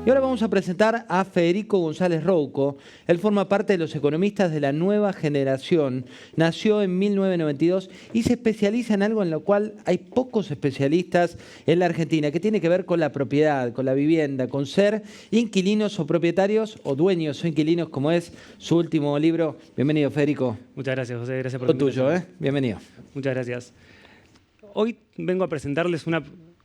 Y ahora vamos a presentar a Federico González Rouco. Él forma parte de los economistas de la nueva generación. Nació en 1992 y se especializa en algo en lo cual hay pocos especialistas en la Argentina, que tiene que ver con la propiedad, con la vivienda, con ser inquilinos o propietarios o dueños o inquilinos, como es su último libro. Bienvenido, Federico. Muchas gracias, José. Gracias por Lo tuyo, ¿eh? Bienvenido. Muchas gracias. Hoy vengo a presentarles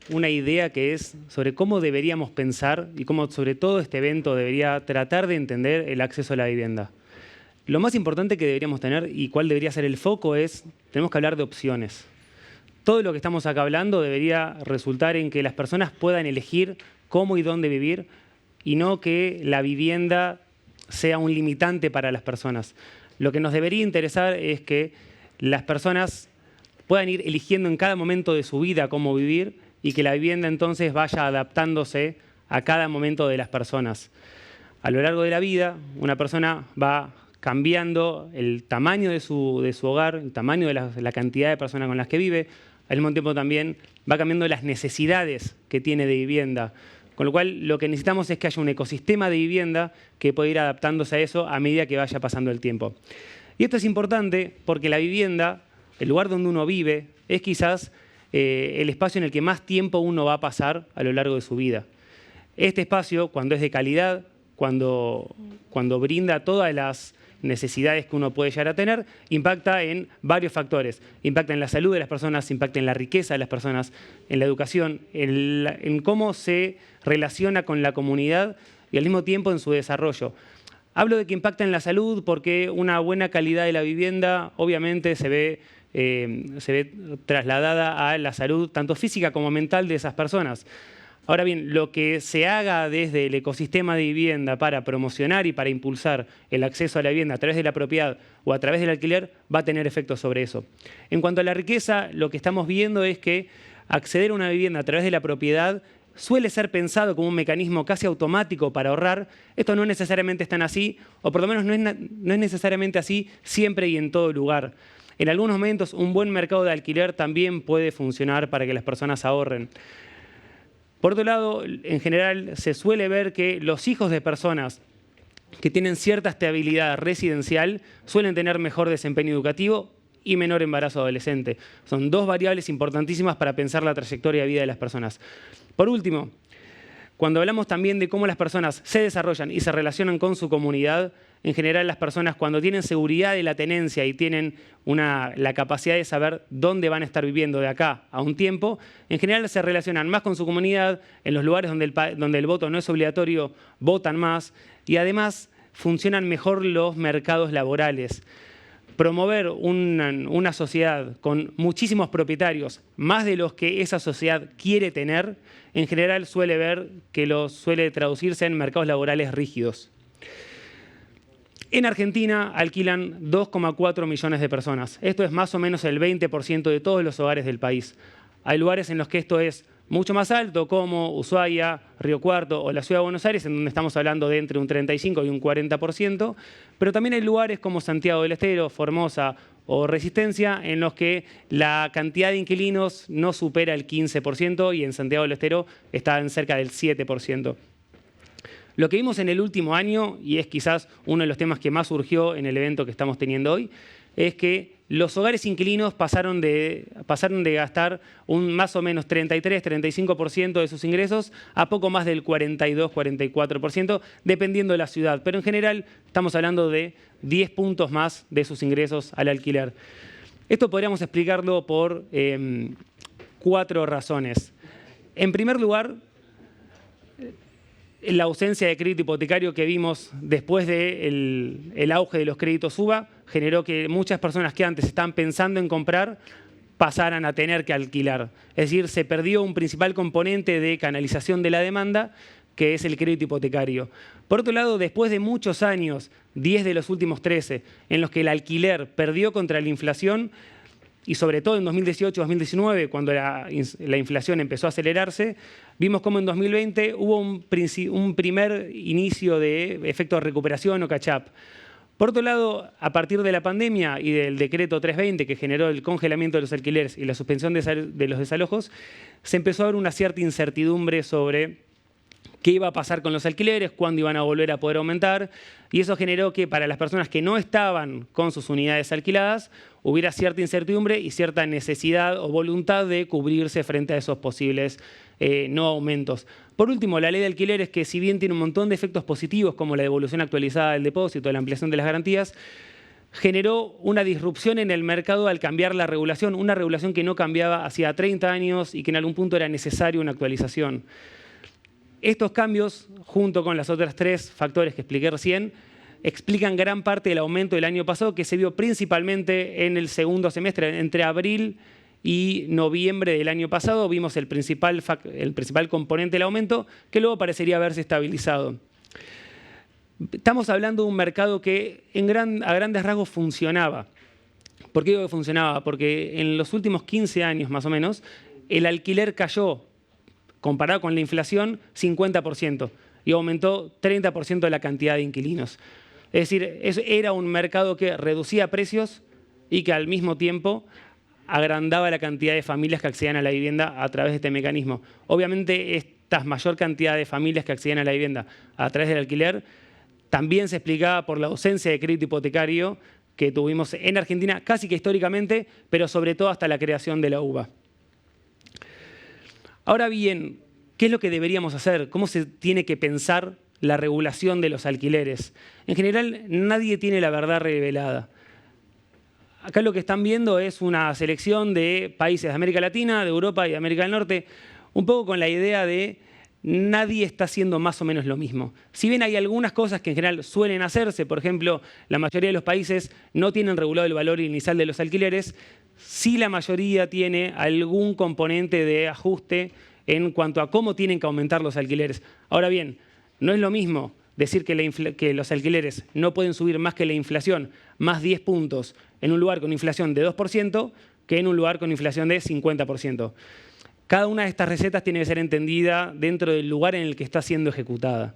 una idea que es sobre cómo deberíamos pensar y cómo sobre todo este evento debería tratar de entender el acceso a la vivienda. Lo más importante que deberíamos tener y cuál debería ser el foco es, tenemos que hablar de opciones. Todo lo que estamos acá hablando debería resultar en que las personas puedan elegir cómo y dónde vivir y no que la vivienda sea un limitante para las personas. Lo que nos debería interesar es que las personas puedan ir eligiendo en cada momento de su vida cómo vivir y que la vivienda entonces vaya adaptándose a cada momento de las personas. A lo largo de la vida, una persona va cambiando el tamaño de su hogar, el tamaño de la cantidad de personas con las que vive, al mismo tiempo también va cambiando las necesidades que tiene de vivienda. Con lo cual, lo que necesitamos es que haya un ecosistema de vivienda que pueda ir adaptándose a eso a medida que vaya pasando el tiempo. Y esto es importante porque la vivienda, el lugar donde uno vive, es quizás el espacio en el que más tiempo uno va a pasar a lo largo de su vida. Este espacio, cuando es de calidad, cuando brinda todas las necesidades que uno puede llegar a tener, impacta en varios factores. Impacta en la salud de las personas, impacta en la riqueza de las personas, en la educación, en cómo se relaciona con la comunidad y al mismo tiempo en su desarrollo. Hablo de que impacta en la salud porque una buena calidad de la vivienda obviamente se ve trasladada a la salud tanto física como mental de esas personas. Ahora bien, lo que se haga desde el ecosistema de vivienda para promocionar y para impulsar el acceso a la vivienda a través de la propiedad o a través del alquiler va a tener efectos sobre eso. En cuanto a la riqueza, lo que estamos viendo es que acceder a una vivienda a través de la propiedad suele ser pensado como un mecanismo casi automático para ahorrar. Esto no necesariamente es tan así, o por lo menos no es necesariamente así siempre y en todo lugar. En algunos momentos, un buen mercado de alquiler también puede funcionar para que las personas ahorren. Por otro lado, en general, se suele ver que los hijos de personas que tienen cierta estabilidad residencial suelen tener mejor desempeño educativo y menor embarazo adolescente. Son dos variables importantísimas para pensar la trayectoria de vida de las personas. Por último, cuando hablamos también de cómo las personas se desarrollan y se relacionan con su comunidad, en general las personas cuando tienen seguridad de la tenencia y tienen la capacidad de saber dónde van a estar viviendo de acá a un tiempo, en general se relacionan más con su comunidad, en los lugares donde el voto no es obligatorio, votan más y además funcionan mejor los mercados laborales. Promover una sociedad con muchísimos propietarios, más de los que esa sociedad quiere tener, en general suele traducirse en mercados laborales rígidos. En Argentina alquilan 2,4 millones de personas. Esto es más o menos el 20% de todos los hogares del país. Hay lugares en los que esto es mucho más alto, como Ushuaia, Río Cuarto o la Ciudad de Buenos Aires, en donde estamos hablando de entre un 35 y un 40%, pero también hay lugares como Santiago del Estero, Formosa o Resistencia, en los que la cantidad de inquilinos no supera el 15% y en Santiago del Estero está en cerca del 7%. Lo que vimos en el último año, y es quizás uno de los temas que más surgió en el evento que estamos teniendo hoy, es que los hogares inquilinos pasaron de gastar un más o menos 33-35% de sus ingresos a poco más del 42-44%, dependiendo de la ciudad. Pero en general estamos hablando de 10 puntos más de sus ingresos al alquiler. Esto podríamos explicarlo por 4 razones. En primer lugar, la ausencia de crédito hipotecario que vimos después del auge de los créditos UBA generó que muchas personas que antes estaban pensando en comprar pasaran a tener que alquilar. Es decir, se perdió un principal componente de canalización de la demanda, que es el crédito hipotecario. Por otro lado, después de muchos años, 10 de los últimos 13, en los que el alquiler perdió contra la inflación, y sobre todo en 2018-2019, cuando la inflación empezó a acelerarse, vimos cómo en 2020 hubo un primer inicio de efecto de recuperación o catch-up. Por otro lado, a partir de la pandemia y del decreto 320 que generó el congelamiento de los alquileres y la suspensión de los desalojos, se empezó a ver una cierta incertidumbre sobre qué iba a pasar con los alquileres, cuándo iban a volver a poder aumentar, y eso generó que para las personas que no estaban con sus unidades alquiladas hubiera cierta incertidumbre y cierta necesidad o voluntad de cubrirse frente a esos posibles no aumentos. Por último, la ley de alquileres, que si bien tiene un montón de efectos positivos como la devolución actualizada del depósito, la ampliación de las garantías, generó una disrupción en el mercado al cambiar la regulación, una regulación que no cambiaba hacía 30 años y que en algún punto era necesaria una actualización. Estos cambios, junto con los otros 3 factores que expliqué recién, explican gran parte del aumento del año pasado, que se vio principalmente en el segundo semestre. Entre abril y noviembre del año pasado vimos el principal componente del aumento, que luego parecería haberse estabilizado. Estamos hablando de un mercado que a grandes rasgos funcionaba. ¿Por qué digo que funcionaba? Porque en los últimos 15 años más o menos, el alquiler cayó, comparado con la inflación, 50% y aumentó 30% la cantidad de inquilinos. Es decir, era un mercado que reducía precios y que al mismo tiempo agrandaba la cantidad de familias que accedían a la vivienda a través de este mecanismo. Obviamente, esta mayor cantidad de familias que accedían a la vivienda a través del alquiler también se explicaba por la ausencia de crédito hipotecario que tuvimos en Argentina casi que históricamente, pero sobre todo hasta la creación de la UBA. Ahora bien, ¿qué es lo que deberíamos hacer? ¿Cómo se tiene que pensar la regulación de los alquileres? En general, nadie tiene la verdad revelada. Acá lo que están viendo es una selección de países de América Latina, de Europa y de América del Norte, un poco con la idea de nadie está haciendo más o menos lo mismo. Si bien hay algunas cosas que en general suelen hacerse, por ejemplo, la mayoría de los países no tienen regulado el valor inicial de los alquileres, sí la mayoría tiene algún componente de ajuste en cuanto a cómo tienen que aumentar los alquileres. Ahora bien, no es lo mismo decir que los alquileres no pueden subir más que la inflación, más 10 puntos, en un lugar con inflación de 2%, que en un lugar con inflación de 50%. Cada una de estas recetas tiene que ser entendida dentro del lugar en el que está siendo ejecutada.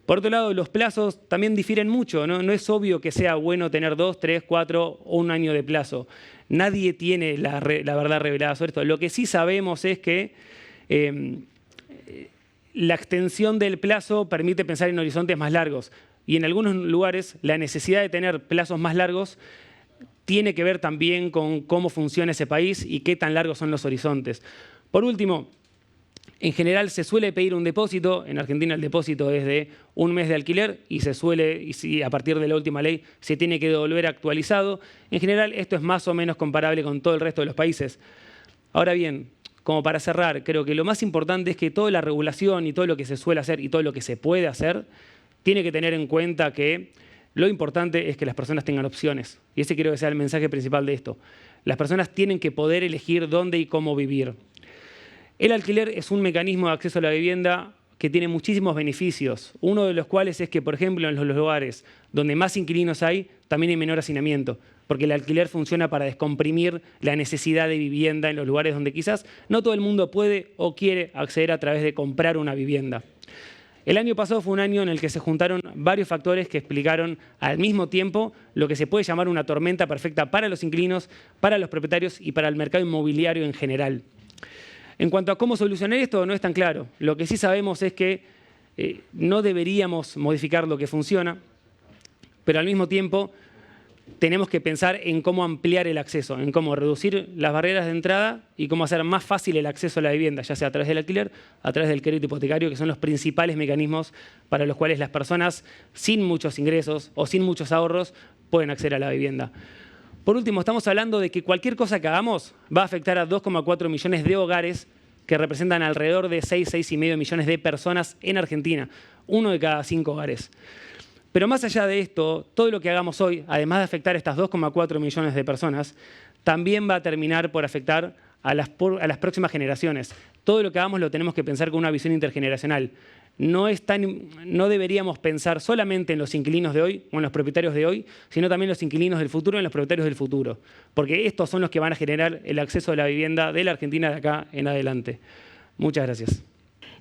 Por otro lado, los plazos también difieren mucho. No es obvio que sea bueno tener 2, 3, 4 o un año de plazo. Nadie tiene la verdad revelada sobre esto. Lo que sí sabemos es que la extensión del plazo permite pensar en horizontes más largos. Y en algunos lugares la necesidad de tener plazos más largos tiene que ver también con cómo funciona ese país y qué tan largos son los horizontes. Por último, en general se suele pedir un depósito. En Argentina el depósito es de 1 mes de alquiler y si a partir de la última ley se tiene que devolver actualizado. En general esto es más o menos comparable con todo el resto de los países. Ahora bien, como para cerrar, creo que lo más importante es que toda la regulación y todo lo que se suele hacer y todo lo que se puede hacer tiene que tener en cuenta que lo importante es que las personas tengan opciones. Y ese creo que sea el mensaje principal de esto. Las personas tienen que poder elegir dónde y cómo vivir. El alquiler es un mecanismo de acceso a la vivienda que tiene muchísimos beneficios. Uno de los cuales es que, por ejemplo, en los lugares donde más inquilinos hay, también hay menor hacinamiento, porque el alquiler funciona para descomprimir la necesidad de vivienda en los lugares donde quizás no todo el mundo puede o quiere acceder a través de comprar una vivienda. El año pasado fue un año en el que se juntaron varios factores que explicaron al mismo tiempo lo que se puede llamar una tormenta perfecta para los inquilinos, para los propietarios y para el mercado inmobiliario en general. En cuanto a cómo solucionar esto, no es tan claro. Lo que sí sabemos es que no deberíamos modificar lo que funciona, pero al mismo tiempo tenemos que pensar en cómo ampliar el acceso, en cómo reducir las barreras de entrada y cómo hacer más fácil el acceso a la vivienda, ya sea a través del alquiler, a través del crédito hipotecario, que son los principales mecanismos para los cuales las personas sin muchos ingresos o sin muchos ahorros pueden acceder a la vivienda. Por último, estamos hablando de que cualquier cosa que hagamos va a afectar a 2,4 millones de hogares que representan alrededor de 6,5 millones de personas en Argentina, 1 de cada 5 hogares. Pero más allá de esto, todo lo que hagamos hoy, además de afectar a estas 2,4 millones de personas, también va a terminar por afectar a las próximas generaciones. Todo lo que hagamos lo tenemos que pensar con una visión intergeneracional. No deberíamos pensar solamente en los inquilinos de hoy o en los propietarios de hoy, sino también en los inquilinos del futuro y en los propietarios del futuro. Porque estos son los que van a generar el acceso a la vivienda de la Argentina de acá en adelante. Muchas gracias.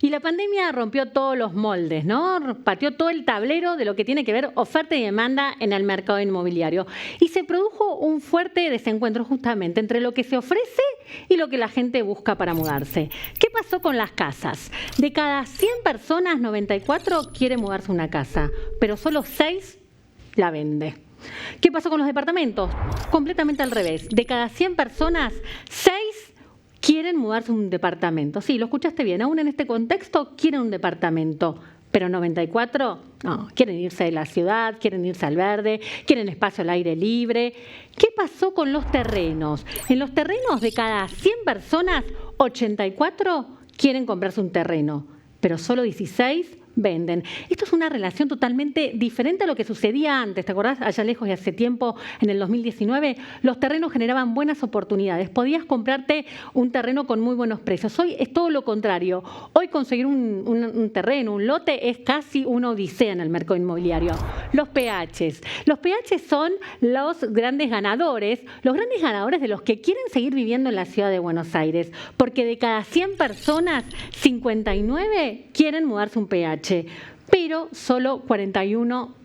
Y la pandemia rompió todos los moldes, ¿no? Pateó todo el tablero de lo que tiene que ver oferta y demanda en el mercado inmobiliario. Y se produjo un fuerte desencuentro justamente entre lo que se ofrece y lo que la gente busca para mudarse. ¿Qué pasó con las casas? De cada 100 personas, 94 quieren mudarse a una casa, pero solo 6 la vende. ¿Qué pasó con los departamentos? Completamente al revés. De cada 100 personas, 6 quieren mudarse a un departamento. Sí, lo escuchaste bien. Aún en este contexto quieren un departamento. Pero 94, no, quieren irse de la ciudad, quieren irse al verde, quieren espacio al aire libre. ¿Qué pasó con los terrenos? En los terrenos de cada 100 personas, 84 quieren comprarse un terreno, pero solo 16 venden. Esto es una relación totalmente diferente a lo que sucedía antes. ¿Te acordás? Allá lejos y hace tiempo, en el 2019, los terrenos generaban buenas oportunidades. Podías comprarte un terreno con muy buenos precios. Hoy es todo lo contrario. Hoy conseguir un terreno, un lote, es casi una odisea en el mercado inmobiliario. Los PHs. Los PHs son los grandes ganadores de los que quieren seguir viviendo en la ciudad de Buenos Aires. Porque de cada 100 personas, 59 quieren mudarse a un PH. Pero solo 41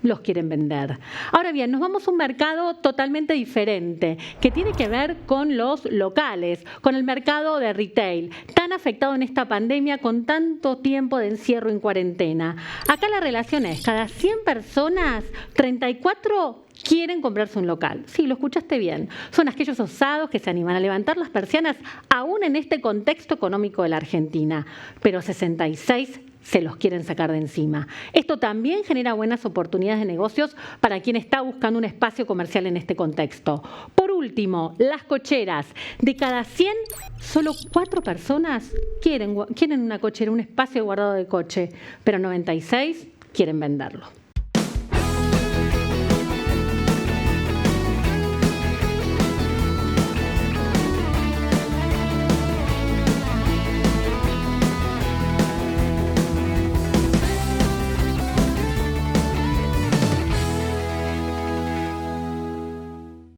los quieren vender. Ahora bien, nos vamos a un mercado totalmente diferente, que tiene que ver con los locales, con el mercado de retail, tan afectado en esta pandemia con tanto tiempo de encierro en cuarentena. Acá la relación es, cada 100 personas, 34 quieren comprarse un local. Sí, lo escuchaste bien. Son aquellos osados que se animan a levantar las persianas aún en este contexto económico de la Argentina. Pero 66 se los quieren sacar de encima. Esto también genera buenas oportunidades de negocios para quien está buscando un espacio comercial en este contexto. Por último, las cocheras. De cada 100, solo 4 personas quieren una cochera, un espacio guardado de coche, pero 96 quieren venderlo.